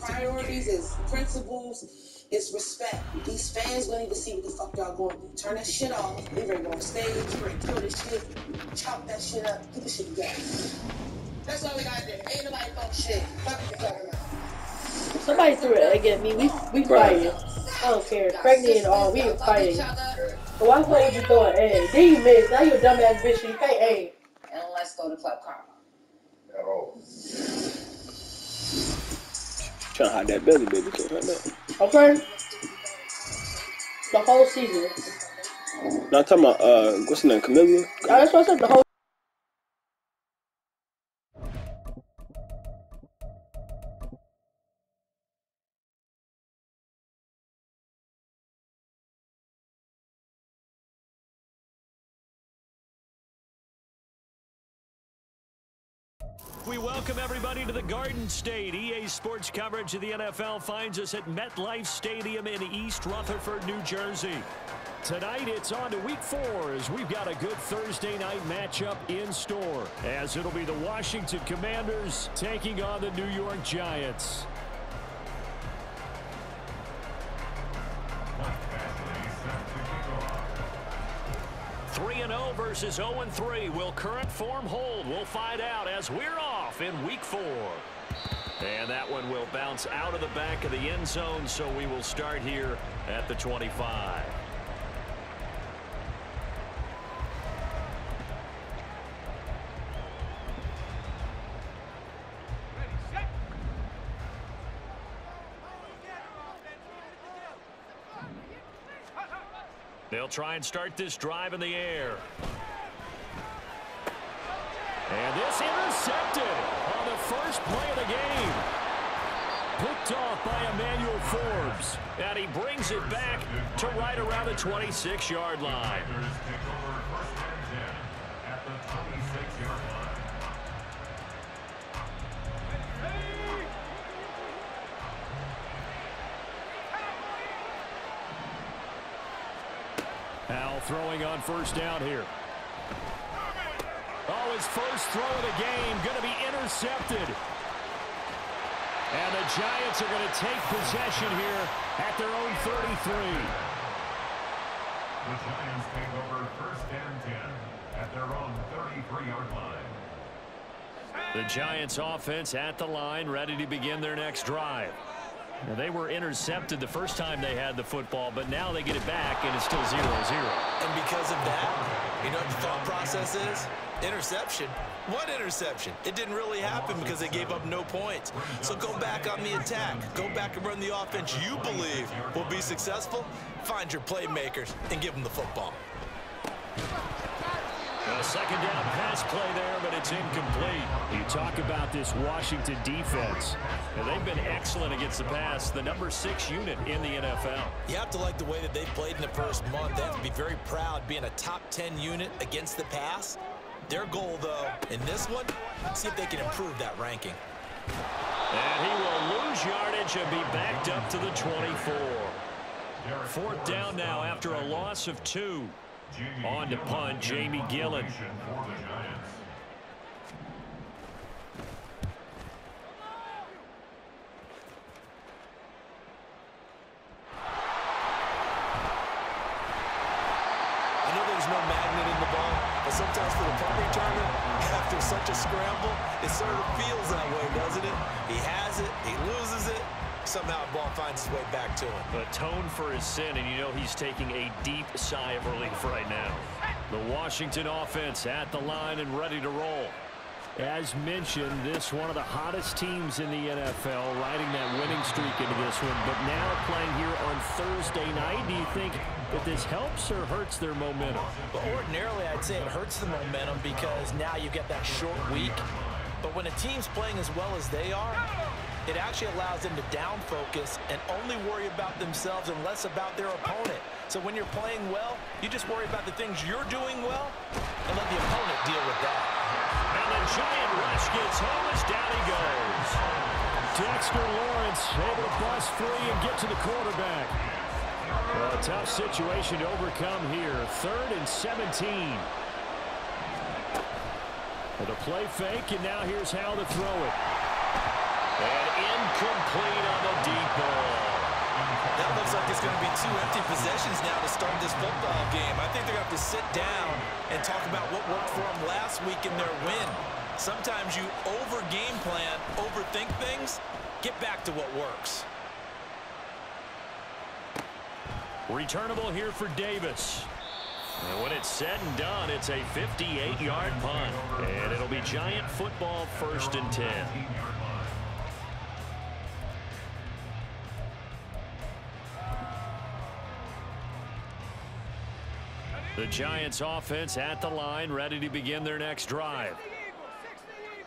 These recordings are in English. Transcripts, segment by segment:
Priorities is principles. It's respect. These fans don't even see what the fuck y'all going through. Turn that shit off. We ready to go on stage. We ready to kill this shit. Chop that shit up. Get this shit together. That's all we got to do. Ain't nobody talk shit. Fuck you talking about. Somebody threw it again. Me. We fighting. I don't care. Pregnant and all. We ain't fighting. So why the fuck would you throw an A? Then you miss. Now you a dumbass bitch. You can't aim. And let's go to Club Karma. Oh. Trying to hide that belly, baby. Can't hide that. Okay. The whole season. No, I'm talking about, what's her name? Camilla? That's what I said. The whole. We welcome everybody to the Garden State. EA Sports coverage of the NFL finds us at MetLife Stadium in East Rutherford, New Jersey. Tonight, it's on to Week 4 as we've got a good Thursday night matchup in store, as it'll be the Washington Commanders taking on the New York Giants. Three 3-0 versus 0-3. Will current form hold? We'll find out as we're off in Week 4. And that one will bounce out of the back of the end zone, so we will start here at the 25. They'll try and start this drive in the air. And this intercepted on the first play of the game. Picked off by Emmanuel Forbes. And he brings it back to right around the 26-yard line. Howell throwing on first down here. Oh, his first throw of the game going to be intercepted. And the Giants are going to take possession here at their own 33. The Giants take over first and 10 at their own 33-yard line. The Giants offense at the line, ready to begin their next drive. Now, they were intercepted the first time they had the football, but now they get it back, and it's still 0-0. And because of that, you know what the thought process is? Interception. What interception? It didn't really happen because they gave up no points. So go back on the attack. Go back and run the offense you believe will be successful. Find your playmakers and give them the football. A second down pass play there, but it's incomplete. You talk about this Washington defense. And they've been excellent against the pass, the number 6 unit in the NFL. You have to like the way that they played in the first month. They have to be very proud being a top 10 unit against the pass. Their goal, though, in this one, see if they can improve that ranking. And he will lose yardage and be backed up to the 24. Fourth down now after a loss of 2. On to punt, Jamie Gillen. I know there's no magnet in the ball, but sometimes for the punt returner, after such a scramble, it sort of feels that way, doesn't it? He has it, he loses it. Somehow the ball finds its way back to him. Atone for his sin, and you know he's taking a deep sigh of relief right now. The Washington offense at the line and ready to roll. As mentioned, this one of the hottest teams in the NFL, riding that winning streak into this one, but now playing here on Thursday night. Do you think that this helps or hurts their momentum? Well, ordinarily, I'd say it hurts the momentum because now you get that short week. But when a team's playing as well as they are, it actually allows them to down focus and only worry about themselves and less about their opponent. So when you're playing well, you just worry about the things you're doing well and let the opponent deal with that. And the giant rush gets home as down he goes. Dexter Lawrence able to bust free and get to the quarterback. Well, a tough situation to overcome here. 3rd and 17. With a play fake, and now here's how to throw it. And incomplete on the deep ball. That looks like it's going to be 2 empty possessions now to start this football game. I think they're going to have to sit down and talk about what worked for them last week in their win. Sometimes you over-game plan, overthink things, get back to what works. Returnable here for Davis. And when it's said and done, it's a 58-yard punt. And it'll be Giant football 1st and 10. The Giants offense at the line, ready to begin their next drive.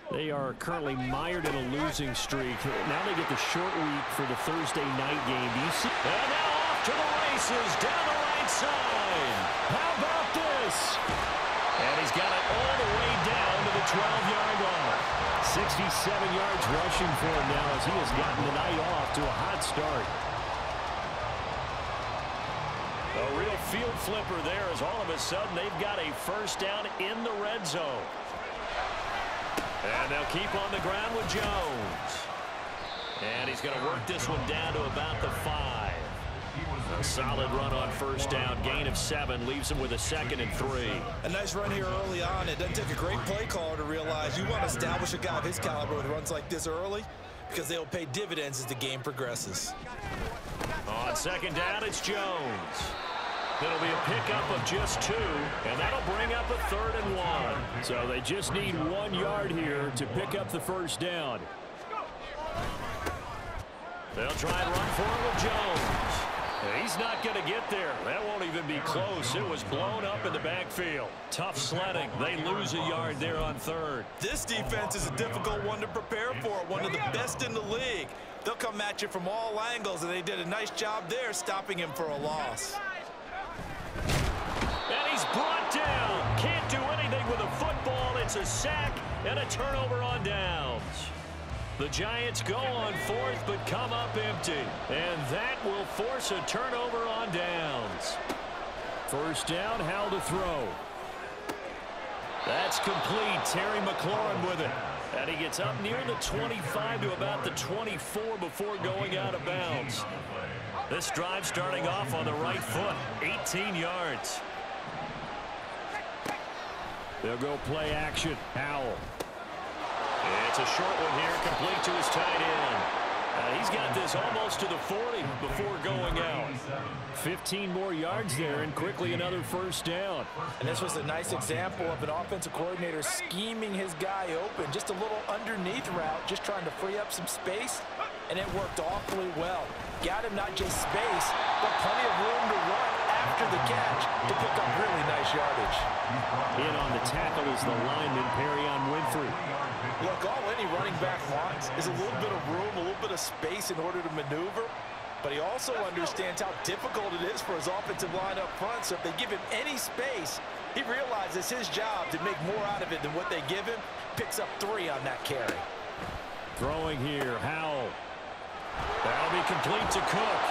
They are currently mired in a losing streak. Now they get the short week for the Thursday night game. Do you see? And now off to the races down the right side. How about this? And he's got it all the way down to the 12-yard line. 67 yards rushing for him now as he has gotten the night off to a hot start. A real field flipper there as all of a sudden they've got a first down in the red zone. And they'll keep on the ground with Jones. And he's going to work this one down to about the 5. A solid run on first down. Gain of 7 leaves him with a 2nd and 3. A nice run here early on. It doesn't take a great play caller to realize you want to establish a guy of his caliber with runs like this early because they'll pay dividends as the game progresses. On 2nd down, it's Jones. It'll be a pickup of just 2, and that'll bring up a 3rd and 1. So they just need 1 yard here to pick up the first down. They'll try and run for it with Jones. He's not going to get there. That won't even be close. It was blown up in the backfield. Tough sledding. They lose a yard there on 3rd. This defense is a difficult one to prepare for, one of the best in the league. They'll come at you from all angles, and they did a nice job there stopping him for a loss. And he's brought down. Can't do anything with a football. It's a sack and a turnover on downs. The Giants go on 4th but come up empty. And that will force a turnover on downs. First down, how to throw. That's complete. Terry McLaurin with it. And he gets up near the 25 to about the 24 before going out of bounds. This drive starting off on the right foot. 18 yards. They'll go play action. Howell. It's a short one here, complete to his tight end. He's got this almost to the 40 before going out. 15 more yards there, and quickly another first down. And this was a nice example of an offensive coordinator scheming his guy open. Just a little underneath route, just trying to free up some space, and it worked awfully well. Got him not just space, but plenty of room to run after the catch to pick up really nice yardage. In on the tackle is the lineman, Perrion Winfrey. Look, all any running back wants is a little bit of room, a little bit of space in order to maneuver. But he also understands how difficult it is for his offensive line up front. So if they give him any space, he realizes his job to make more out of it than what they give him. Picks up 3 on that carry. Throwing here, Howell. That'll be complete to Cook.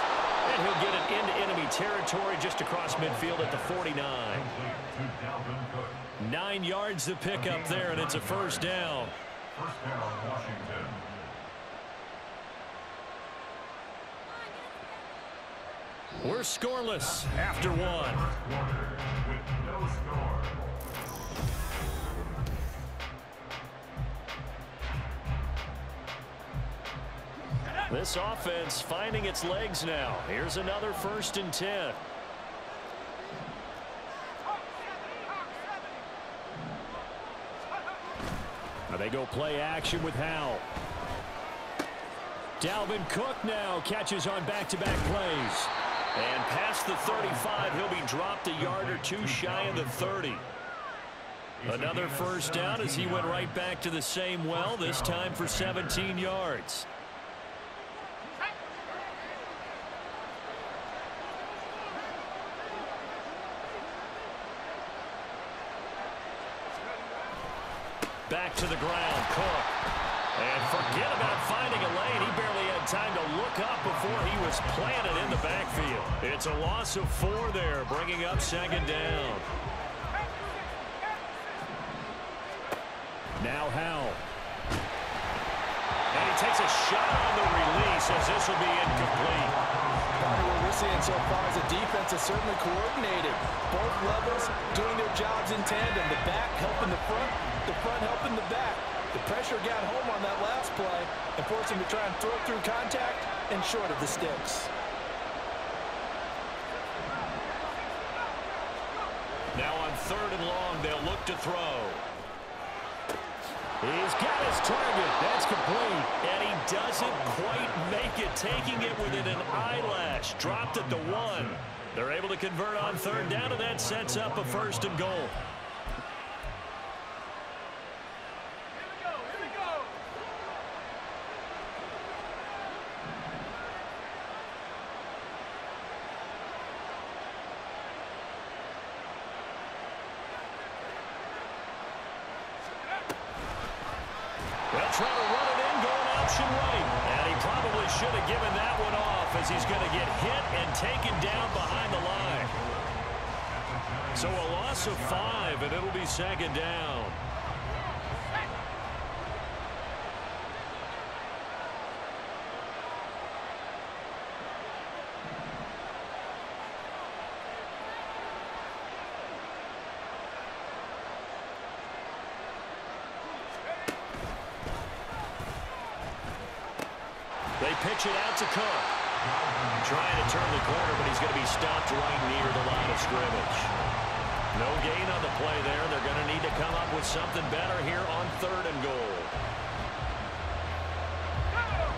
And he'll get it into enemy territory just across midfield at the 49. 9 yards to pick up there, and it's a first down. First down, Washington. We're scoreless after 1. With no score. This offense finding its legs now. Here's another 1st and 10. Now they go play action with Howell. Dalvin Cook now catches on back-to-back plays. And past the 35, he'll be dropped a yard or 2 shy of the 30. Another first down as he went right back to the same well, this time for 17 yards. Back to the ground, Cook. And forget about finding a lane. He barely had time to look up before he was planted in the backfield. It's a loss of 4 there, bringing up second down. Now Howell. And he takes a shot on the release as this will be incomplete. What we're seeing so far is the defense is certainly coordinated. Both levels doing their jobs in tandem. The back helping the front helping the back. The pressure got home on that last play and forced him to try and throw through contact and short of the sticks. Now on 3rd and long, they'll look to throw. He's got his target. That's complete. And he doesn't quite make it, taking it within an eyelash. Dropped at the 1. They're able to convert on 3rd down, and that sets up a 1st and goal. They'll try to run it in, going option right. And he probably should have given that one off as he's going to get hit and taken down behind the line. So a loss of 5, and it'll be second down. They pitch it out to Cook. Trying to turn the corner, but he's going to be stopped right near the line of scrimmage. No gain on the play there. They're going to need to come up with something better here on 3rd and goal.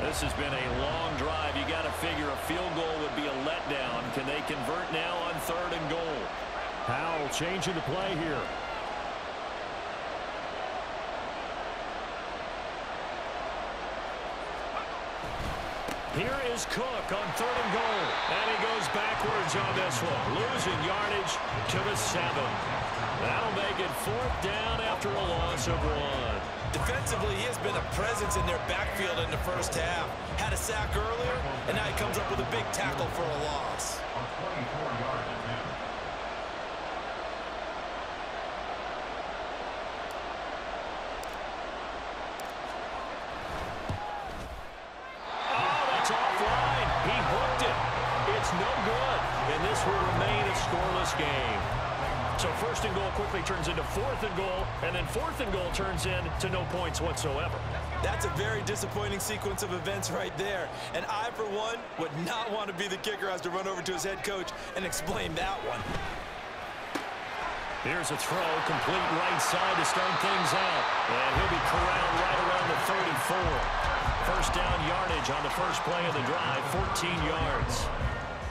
This has been a long drive. You got to figure a field goal would be a letdown. Can they convert now on 3rd and goal? Howell changing the play here. Here is Cook on 3rd and goal. And he goes backwards on this one. Losing yardage to the 7. That'll make it 4th down after a loss of 1. Defensively, he has been a presence in their backfield in the first half. Had a sack earlier, and now he comes up with a big tackle for a loss. A 24-yard attempt. Offline. He hooked it. It's no good. And this will remain a scoreless game. So 1st and goal quickly turns into 4th and goal. And then 4th and goal turns into no points whatsoever. That's a very disappointing sequence of events right there. And I, for one, would not want to be the kicker who has to run over to his head coach and explain that one. Here's a throw, complete right side to start things out. And he'll be corralled right around the 34. 1st down yardage on the first play of the drive, 14 yards.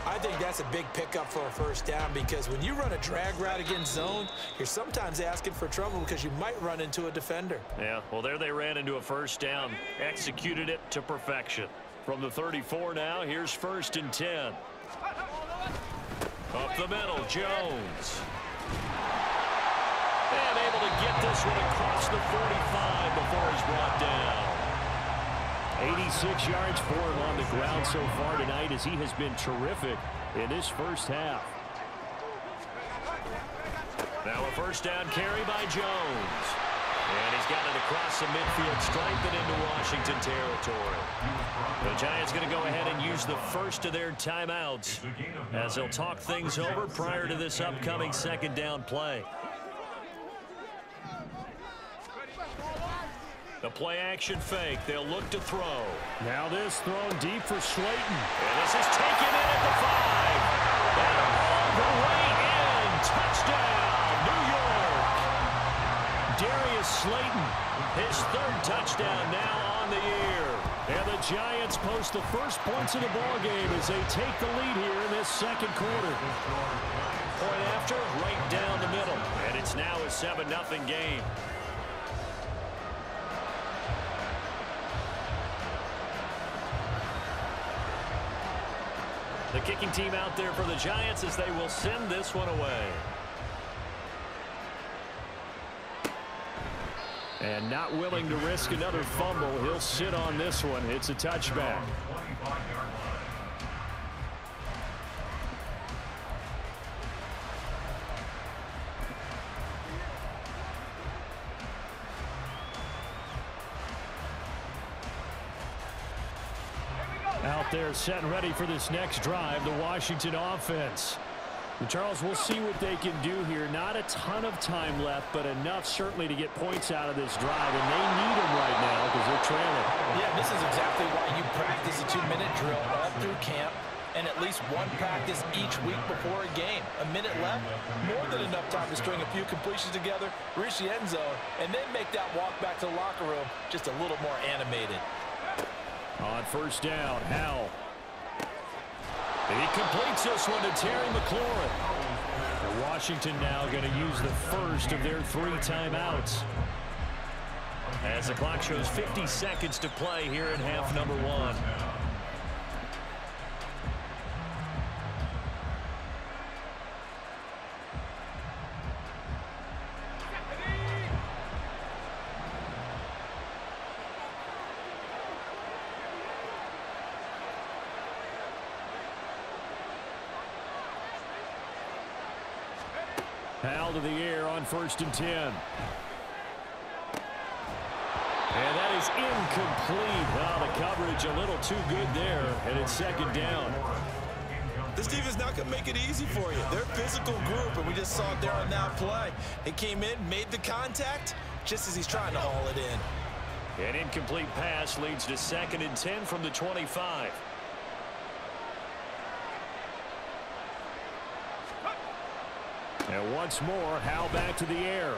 I think that's a big pickup for a 1st down because when you run a drag route against zone, you're sometimes asking for trouble because you might run into a defender. Yeah, well, there they ran into a 1st down, executed it to perfection. From the 34 now, here's 1st and 10. Up the middle, Jones. And able to get this one across the 45 before he's brought down. 86 yards for him on the ground so far tonight as he has been terrific in this first half. Now a 1st down carry by Jones. And he's got it across the midfield stripe and into Washington territory. The Giants going to go ahead and use the first of their timeouts as they'll talk things over prior to this upcoming 2nd down play. The play action fake. They'll look to throw. Now this thrown deep for Slayton. And this is taken in at the 5. And all the way in. Touchdown, New York. Darius Slayton, his 3rd touchdown now on the year. And the Giants post the first points of the ballgame as they take the lead here in this 2nd quarter. Point after, right down the middle. And it's now a 7-0 game. The kicking team out there for the Giants as they will send this one away. And not willing to risk another fumble. He'll sit on this one. It's a touchback. Out there set and ready for this next drive, the Washington offense. And Charles, we'll see what they can do here. Not a ton of time left, but enough certainly to get points out of this drive. And they need them right now because they're trailing. Yeah, this is exactly why you practice a 2-minute drill all through camp and at least one practice each week before a game. A minute left, more than enough time to string a few completions together, reach the end zone, and then make that walk back to the locker room just a little more animated. On first down, Howell. He completes this one to Terry McLaurin. And Washington now going to use the first of their 3 timeouts. As the clock shows 50 seconds to play here in half number 1. Howell to the air on 1st and 10. And that is incomplete. Well, the coverage a little too good there, and it's 2nd down. This defense not going to make it easy for you. They're a physical group, and we just saw it there on that play. They came in, made the contact, just as he's trying to haul it in. An incomplete pass leads to 2nd and 10 from the 25. And once more, Howell back to the air.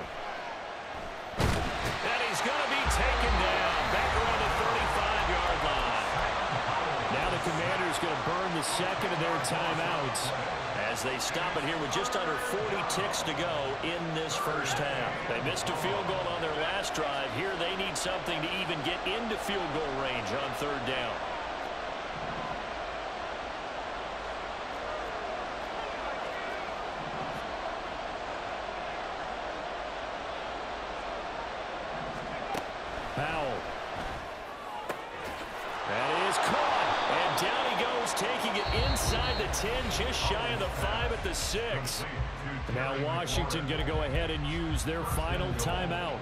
And he's going to be taken down back around the 35-yard line. Now the Commanders going to burn the 2nd of their timeouts as they stop it here with just under 40 ticks to go in this first half. They missed a field goal on their last drive. Here they need something to even get into field goal range on 3rd down. Howell. That is caught. And down he goes, taking it inside the 10, just shy of the 5 at the 6. Now Washington going to go ahead and use their final timeout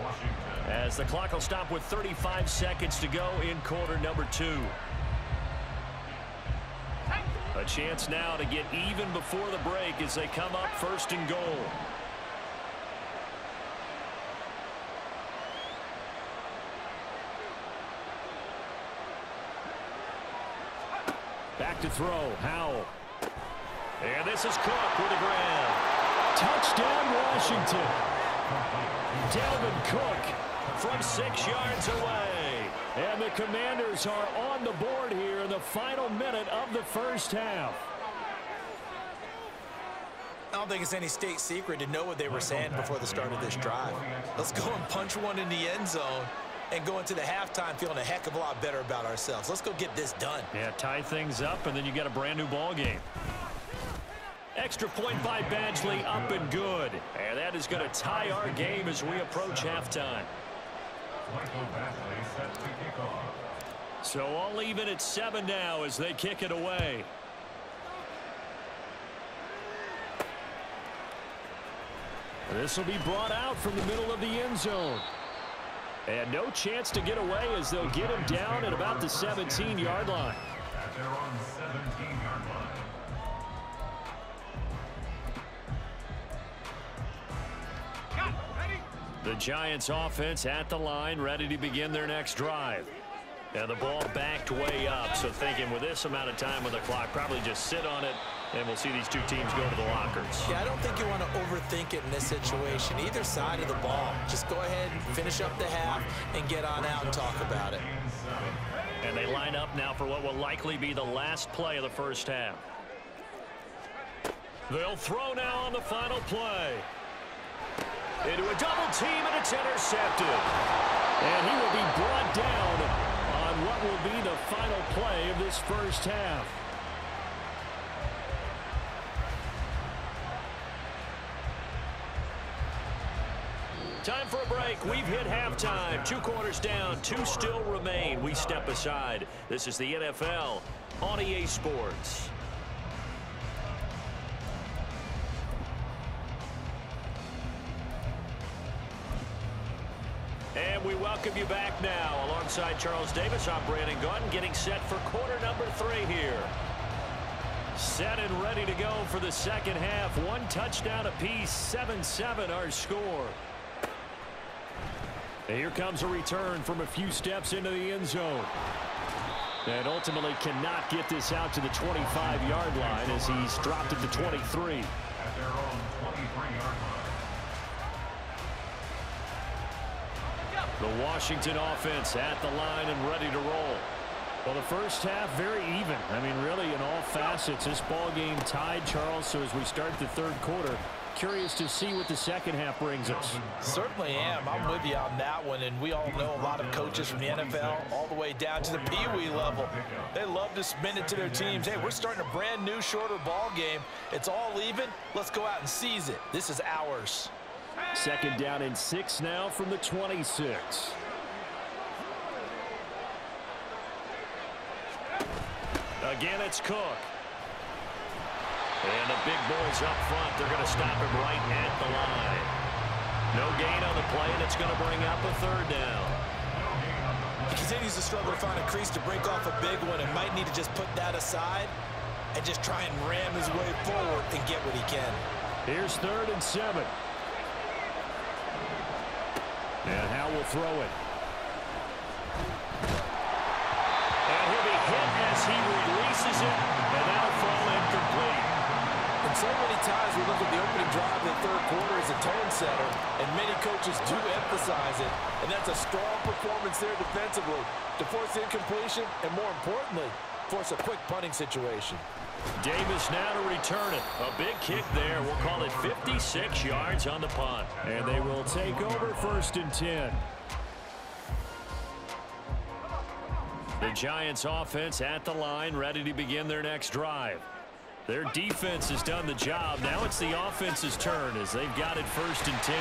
as the clock will stop with 35 seconds to go in quarter number 2. A chance now to get even before the break as they come up 1st and goal. Back to throw, Howell. And this is Cook with a grab. Touchdown, Washington. Dalvin Cook from 6 yards away. And the Commanders are on the board here in the final minute of the first half. I don't think it's any state secret to know what they were saying before the start of this drive. Let's go and punch one in the end zone and go into the halftime feeling a heck of a lot better about ourselves. Let's go get this done. Yeah, tie things up, and then you got a brand-new ball game. Extra point by Badgley, up and good. And that is going to tie our game as we approach halftime. So all even at 7 now as they kick it away. This will be brought out from the middle of the end zone. And no chance to get away as they'll get him down at about the 17-yard line. At their own 17-yard line. The Giants offense at the line, ready to begin their next drive. And the ball backed way up, so thinking with this amount of time on the clock, probably just sit on it, and we'll see these two teams go to the lockers. Yeah, I don't think you want to overthink it in this situation. Either side of the ball. Just go ahead and finish up the half and get on out and talk about it. And they line up now for what will likely be the last play of the first half. They'll throw now on the final play. Into a double team, and it's intercepted. And he will be brought down on what will be the final play of this first half. Time for a break. We've hit halftime. 2 quarters down. 2 still remain. We step aside. This is the NFL on EA Sports. And we welcome you back now. Alongside Charles Davis, I'm Brandon Gaudin, getting set for quarter number 3 here. Set and ready to go for the second half. 1 touchdown apiece, 7-7 our score. And here comes a return from a few steps into the end zone. And ultimately cannot get this out to the 25-yard line as he's dropped it to 23. At their own 23-yard line. The Washington offense at the line and ready to roll. Well, the first half, very even. I mean, really, in all facets, this ball game tied, Charles. So as we start the third quarter, curious to see what the second half brings us. Certainly am. I'm with you on that one. And we all know a lot of coaches from the NFL all the way down to the Pee-wee level. They love to spin it to their teams. Hey, we're starting a brand new, shorter ball game. It's all even. Let's go out and seize it. This is ours. Second down and 6 now from the 26. Again, it's Cook. And the big boys up front, they're going to stop him right at the line. No gain on the play, and it's going to bring up a third down. He continues to struggle to find a crease to break off a big one and might need to just put that aside and just try and ram his way forward and get what he can. Here's 3rd and 7. And Howe will throw it. And he'll be hit as he releases it, and that'll fall incomplete. And so many times we look at the opening drive in the third quarter as a tone setter, and many coaches do emphasize it, and that's a strong performance there defensively to force incompletion and, more importantly, force a quick punting situation. Davis now to return it. A big kick there. We'll call it 56 yards on the punt. And they will take over 1st and 10. The Giants offense at the line, ready to begin their next drive. Their defense has done the job. Now it's the offense's turn as they've got it 1st and 10.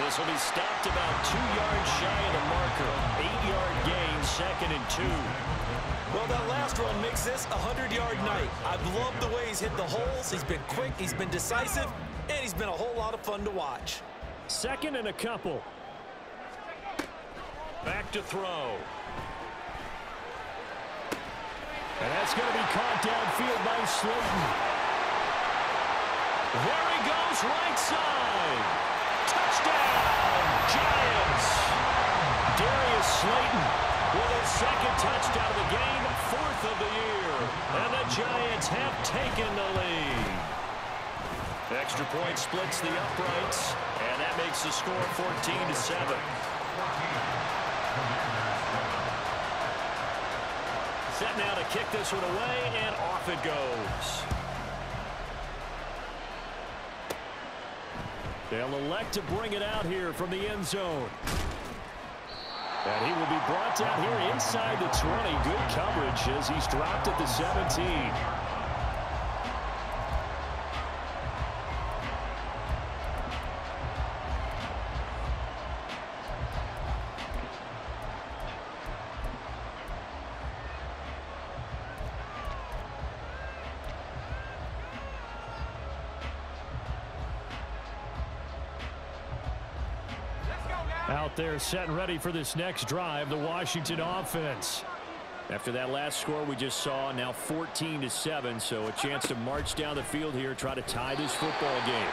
This will be stopped about 2 yards shy of the marker. 8-yard gain, 2nd and 2. Well, that last run makes this a 100-yard night. I've loved the way he's hit the holes. He's been quick, he's been decisive, and he's been a whole lot of fun to watch. 2nd and a couple. Back to throw. And that's going to be caught downfield by Slayton. There he goes, right side. Touchdown, Giants. Darius Slayton with his 2nd touchdown of the game, 4th of the year. And the Giants have taken the lead. Extra point splits the uprights, and that makes the score 14-7. Set now to kick this one away, and off it goes. They'll elect to bring it out here from the end zone. And he will be brought down here inside the 20. Good coverage as he's dropped at the 17. Out there set and ready for this next drive, the Washington offense. After that last score we just saw, now 14-7, so a chance to march down the field here, try to tie this football game.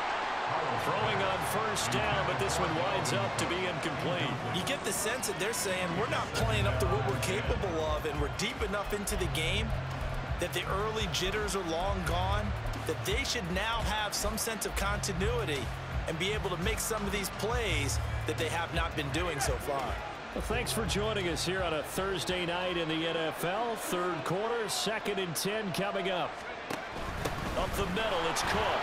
Throwing on 1st down, but this one winds up to be incomplete. You get the sense that they're saying we're not playing up to what we're capable of, and we're deep enough into the game that the early jitters are long gone, that they should now have some sense of continuity and be able to make some of these plays that they have not been doing so far. Well, thanks for joining us here on a Thursday night in the NFL. Third quarter, 2nd and 10 coming up. Up the middle, it's Cook.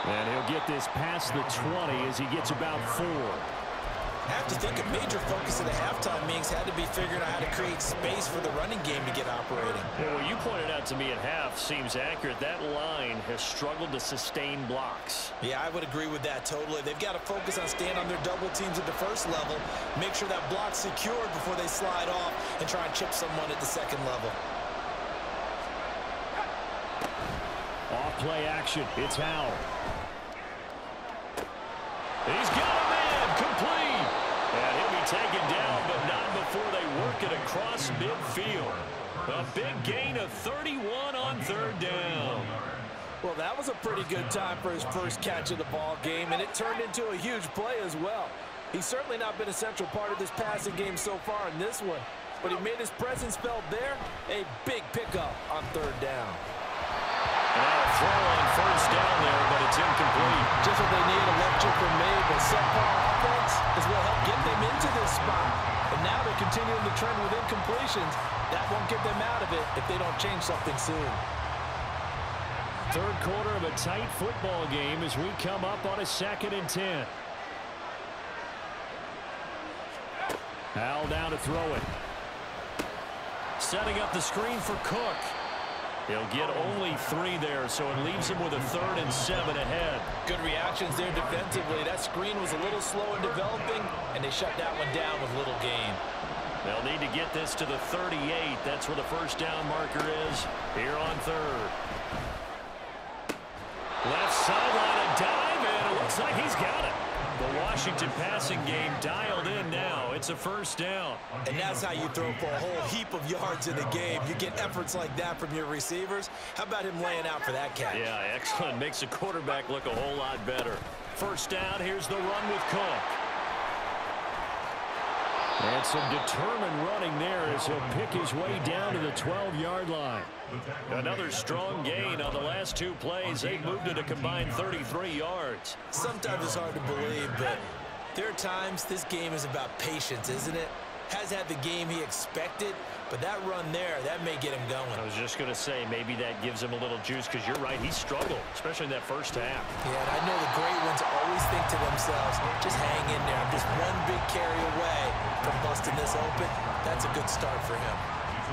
And he'll get this past the 20 as he gets about 4. I have to think a major focus of the halftime meetings had to be figuring out how to create space for the running game to get operating. Yeah, what you pointed out to me at half seems accurate. That line has struggled to sustain blocks. Yeah, I would agree with that totally. They've got to focus on staying on their double teams at the first level, make sure that block's secured before they slide off and try and chip someone at the second level. Off play action. It's Howell. He's got a man complete. And he'll be taken down, but not before they work it across midfield. A big gain of 31 on third down. Well, that was a pretty good time for his first catch of the ball game, and it turned into a huge play as well. He's certainly not been a central part of this passing game so far in this one, but he made his presence felt there. A big pickup on third down. Now a throw on first down there, but it's incomplete. Just what they need, a left chip from me, but subpar offense is what helped get them into this spot. And now they're continuing the trend with incompletions. That won't get them out of it if they don't change something soon. Third quarter of a tight football game as we come up on a 2nd and 10. Howell down to throw it. Setting up the screen for Cook. He'll get only 3 there, so it leaves him with a 3rd and 7 ahead. Good reactions there defensively. That screen was a little slow in developing, and they shut that one down with little gain. They'll need to get this to the 38. That's where the first down marker is here on third. Left sideline, a dive, and it looks like he's got it. The Washington passing game dialed in now. It's a first down. And that's how you throw for a whole heap of yards in the game. You get efforts like that from your receivers. How about him laying out for that catch? Yeah, excellent. Makes the quarterback look a whole lot better. First down, here's the run with Cook. And some determined running there as he'll pick his way down to the 12-yard line. Another strong gain on the last 2 plays. They've moved it a combined 33 yards. Sometimes it's hard to believe, but there are times this game is about patience, isn't it? Has had the game he expected, but that run there, that may get him going. I was just going to say, maybe that gives him a little juice, because you're right, he struggled, especially in that first half. Yeah, and I know the great ones always think to themselves, just hang in there. I'm just one big carry away from busting this open. That's a good start for him.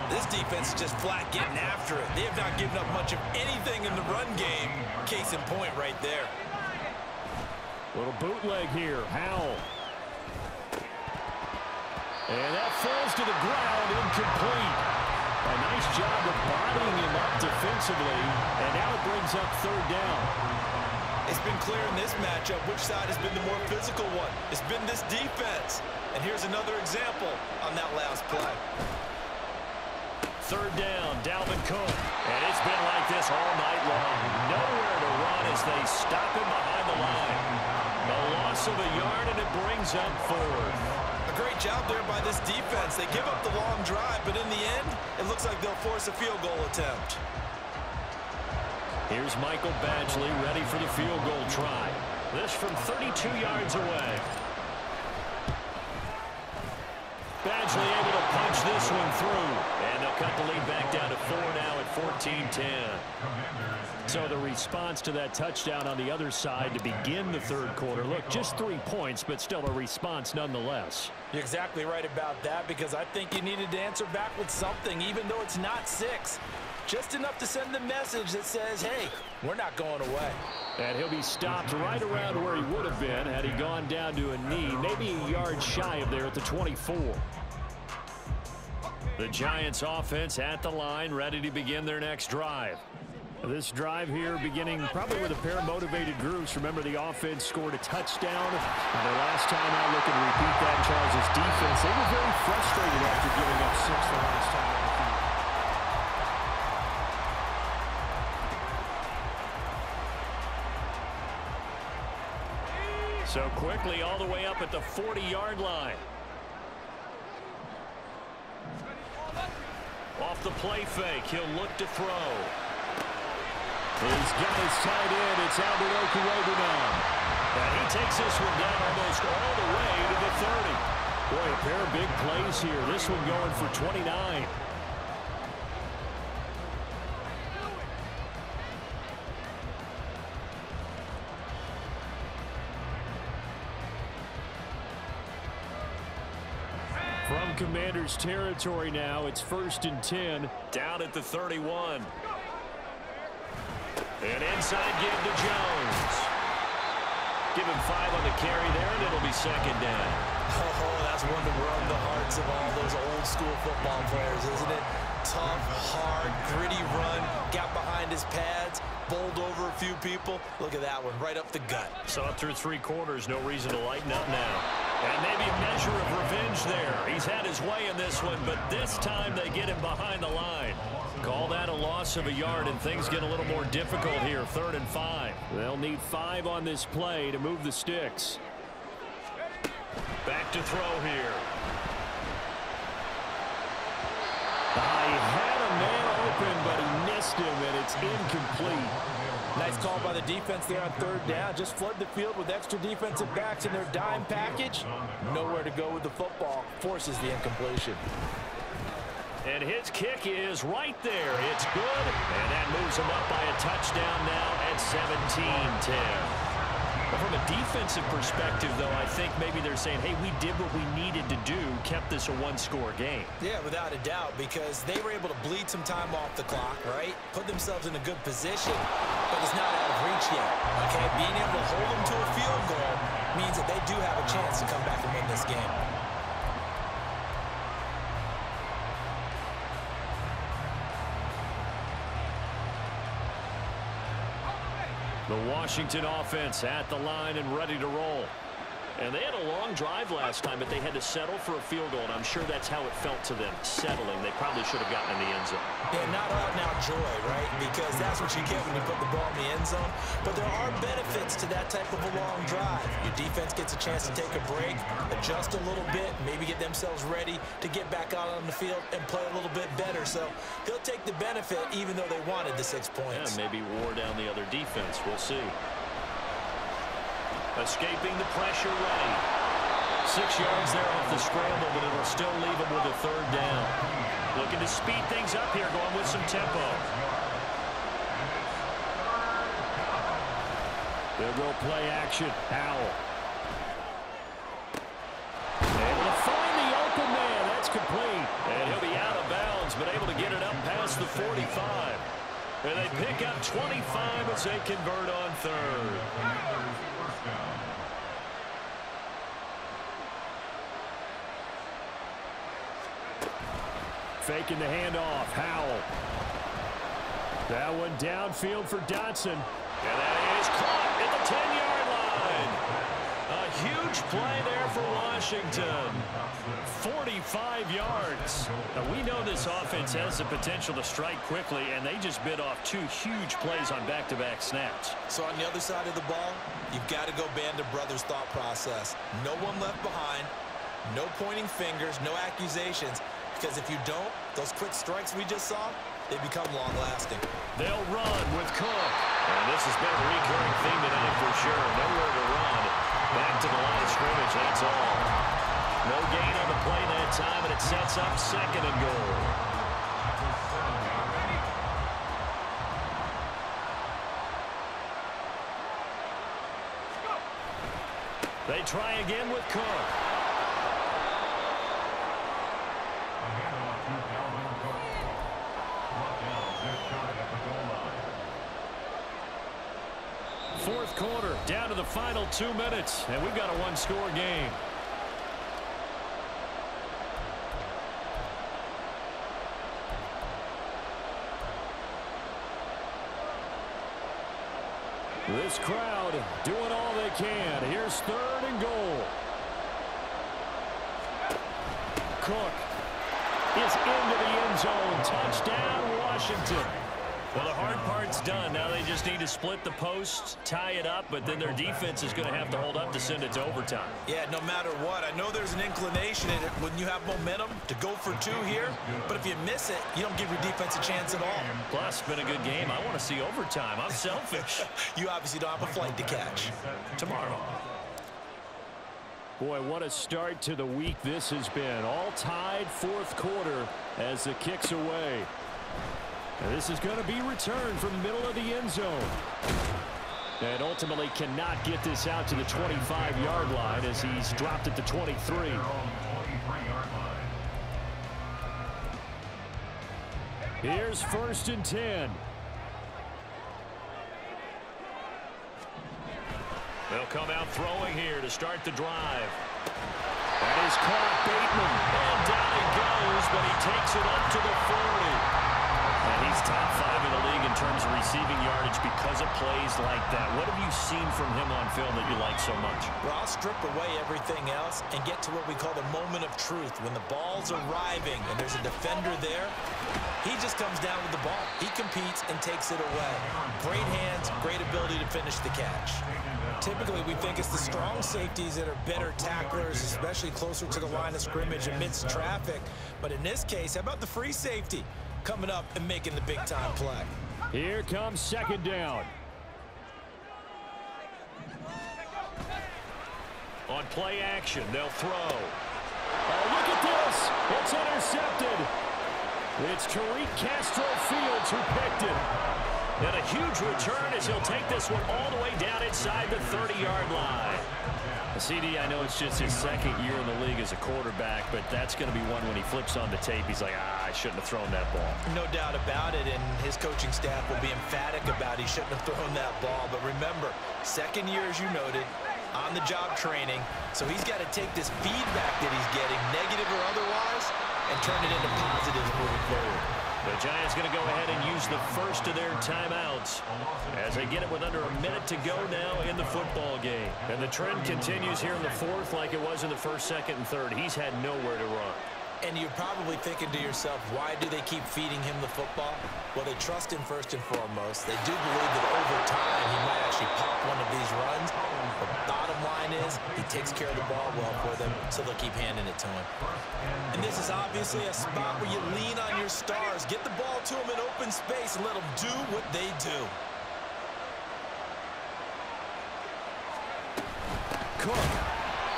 This defense is just flat getting after it. They have not given up much of anything in the run game. Case in point right there. Little bootleg here, Howell. And that falls to the ground, incomplete. A nice job of bodying him up defensively, and now it brings up third down. It's been clear in this matchup which side has been the more physical one. It's been this defense. And here's another example on that last play. Third down, Dalvin Cook. And it's been like this all night long. Nowhere to run as they stop him behind the line. A loss of a yard, and it brings up 4th. A great job there by this defense. They give up the long drive, but in the end, it looks like they'll force a field goal attempt. Here's Michael Badgley ready for the field goal try. This from 32 yards away. Badgley able to punch this one through. And they'll cut the lead back down to 4 now at 14-10. So the response to that touchdown on the other side to begin the third quarter. Look, just 3 points, but still a response nonetheless. You're exactly right about that, because I think you needed to answer back with something, even though it's not 6. Just enough to send the message that says, hey, we're not going away. And he'll be stopped right around where he would have been had he gone down to a knee, maybe a yard shy of there at the 24. The Giants offense at the line, ready to begin their next drive. This drive here beginning probably with a pair of motivated groups. Remember, the offense scored a touchdown. And their last time out, looking to repeat that in Charles' defense. They were very frustrated after giving up 6 the last time on the field. So quickly all the way up at the 40-yard line. Off the play fake, he'll look to throw. He's got his tight end. It's Albert Okwuegbunam now. And he takes this one down almost all the way to the 30. Boy, a pair of big plays here. This one going for 29. Commanders territory now. It's 1st and 10. Down at the 31. An inside give to Jones. Give him 5 on the carry there, and it'll be 2nd down. Oh, that's one to run the hearts of all those old school football players, isn't it? Tough, hard, gritty run, got behind his pads, bowled over a few people. Look at that one, right up the gut. So through 3 quarters, no reason to lighten up now. And maybe a measure of revenge there. He's had his way in this one, but this time they get him behind the line. Call that a loss of a yard, and things get a little more difficult here. 3rd and 5. They'll need 5 on this play to move the sticks. Back to throw here. He had a man open, but he missed him, and it's incomplete. Nice call by the defense there on 3rd down. Just flood the field with extra defensive backs in their dime package. Nowhere to go with the football. Forces the incompletion. And his kick is right there. It's good, and that moves him up by a touchdown now at 17-10. From a defensive perspective, though, I think maybe they're saying, hey, we did what we needed to do, kept this a 1-score game. Yeah, without a doubt, because they were able to bleed some time off the clock, right? Put themselves in a good position, but it's not out of reach yet, okay? Being able to hold them to a field goal means that they do have a chance to come back and win this game. The Washington offense at the line and ready to roll. And they had a long drive last time, but they had to settle for a field goal, and I'm sure that's how it felt to them, settling. They probably should have gotten in the end zone. Yeah, not out and out joy, right? Because that's what you get when you put the ball in the end zone. But there are benefits to that type of a long drive. Your defense gets a chance to take a break, adjust a little bit, maybe get themselves ready to get back out on the field and play a little bit better. So they'll take the benefit even though they wanted the 6 points. Yeah, maybe wore down the other defense. We'll see. Escaping the pressure, ready. 6 yards there off the scramble, but it'll still leave him with a 3rd down. Looking to speed things up here, going with some tempo. They'll go play action. Howell. Able to find the open man. That's complete. And he'll be out of bounds, but able to get it up past the 45. And they pick up 25 as they convert on 3rd. Faking the handoff. Howell. That one downfield for Dotson. And that is caught at the 10-yard line. A huge play there for Washington. 45 yards. Now, we know this offense has the potential to strike quickly, and they just bit off 2 huge plays on back-to-back snaps. So on the other side of the ball, you've got to go band of brothers thought process. No one left behind. No pointing fingers. No accusations. Because if you don't, those quick strikes we just saw, they become long-lasting. They'll run with Cook. And this has been a recurring theme tonight for sure. Nowhere to run. Back to the line of scrimmage, that's all. No gain on the play that time, and it sets up 2nd and goal. They try again with Cook. Fourth quarter, down to the final 2 minutes, and we've got a 1-score game. This crowd doing all they can. Here's 3rd and goal. Cook is into the end zone. Touchdown, Washington. Well, the hard part's done. Now they just need to split the posts, tie it up, but then their defense is going to have to hold up to send it to overtime. Yeah, no matter what. I know there's an inclination in it when you have momentum to go for 2 here, but if you miss it, you don't give your defense a chance at all. Plus, it's been a good game. I want to see overtime. I'm selfish. You obviously don't have a flight to catch. Tomorrow. Boy, what a start to the week this has been. All tied 4th quarter as the kick's away. And this is going to be returned from the middle of the end zone. And ultimately cannot get this out to the 25-yard line as he's dropped at the 23. Here's 1st and 10. They'll come out throwing here to start the drive. That is caught, Bateman. And down he goes, but he takes it up to the 40. And he's top 5 in the league in terms of receiving yardage because of plays like that. What have you seen from him on film that you like so much? Well, I'll strip away everything else and get to what we call the moment of truth. When the ball's arriving and there's a defender there, he just comes down with the ball. He competes and takes it away. Great hands, great ability to finish the catch. Typically, we think it's the strong safeties that are better tacklers, especially closer to the line of scrimmage amidst traffic. But in this case, how about the free safety coming up and making the big-time play? Here comes 2nd down. On play action, they'll throw. Oh, look at this. It's intercepted. It's Tariq Castro-Fields who picked it. And a huge return as he'll take this one all the way down inside the 30-yard line. CD, I know it's just his 2nd year in the league as a quarterback, but that's going to be one when he flips on the tape. He's like, I shouldn't have thrown that ball. No doubt about it, and his coaching staff will be emphatic about he shouldn't have thrown that ball. But remember, 2nd year, as you noted, on-the-job training, so he's got to take this feedback that he's getting, negative or otherwise, and turn it into positives moving forward. The Giants going to go ahead and use the first of their timeouts as they get it with under a minute to go now in the football game. And the trend continues here in the 4th like it was in the 1st, 2nd, and 3rd. He's had nowhere to run. And you're probably thinking to yourself, why do they keep feeding him the football? Well, they trust him first and foremost. They do believe that over time he might actually pop one of these runs. The bottom line is he takes care of the ball well for them, so they'll keep handing it to him. And this is obviously a spot where you lean on your stars. Get the ball to them in open space and let them do what they do. Cook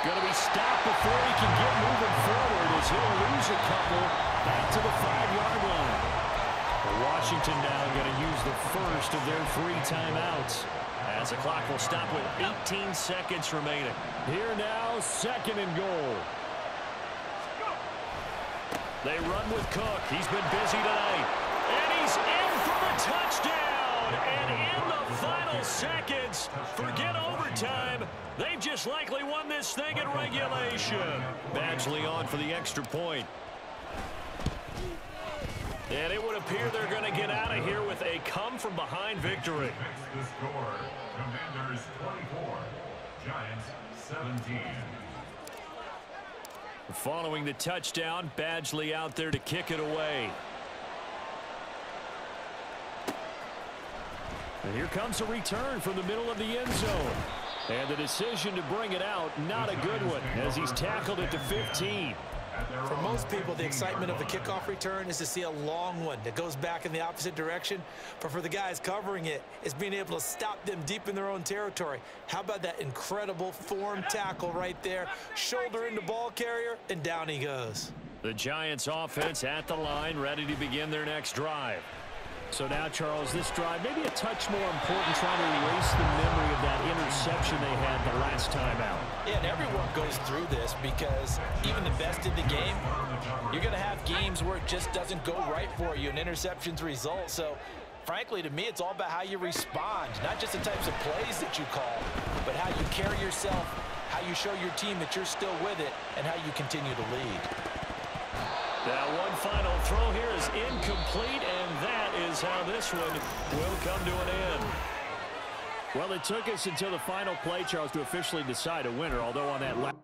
going to be stopped before he can get moving forward as he'll lose a couple back to the 5-yard line. Washington now going to use the first of their 3 timeouts as the clock will stop with 18 seconds remaining. Here now, 2nd and goal. They run with Cook. He's been busy tonight. And he's in for the touchdown. And in the final seconds, forget overtime. They've just likely won this thing in regulation. Badgley on for the extra point. And it would appear they're going to get out of here with a come-from-behind victory. The score, Commanders 24, Giants 17. Following the touchdown, Badgley out there to kick it away. And here comes a return from the middle of the end zone. And the decision to bring it out, not a good one, as he's tackled at the 15. For most people, the excitement of the kickoff return is to see a long one that goes back in the opposite direction. But for the guys covering it, it's being able to stop them deep in their own territory. How about that incredible form tackle right there? Shoulder into ball carrier, and down he goes. The Giants offense at the line, ready to begin their next drive. So now, Charles, this drive maybe a touch more important, trying to erase the memory of that interception they had the last time out. Yeah, and everyone goes through this because even the best in the game, you're going to have games where it just doesn't go right for you and interceptions result. So, frankly, to me, it's all about how you respond, not just the types of plays that you call, but how you carry yourself, how you show your team that you're still with it, and how you continue to lead. Now one final throw here is incomplete, and that is how this one will come to an end. Well, it took us until the final play, Charles, to officially decide a winner, although on that last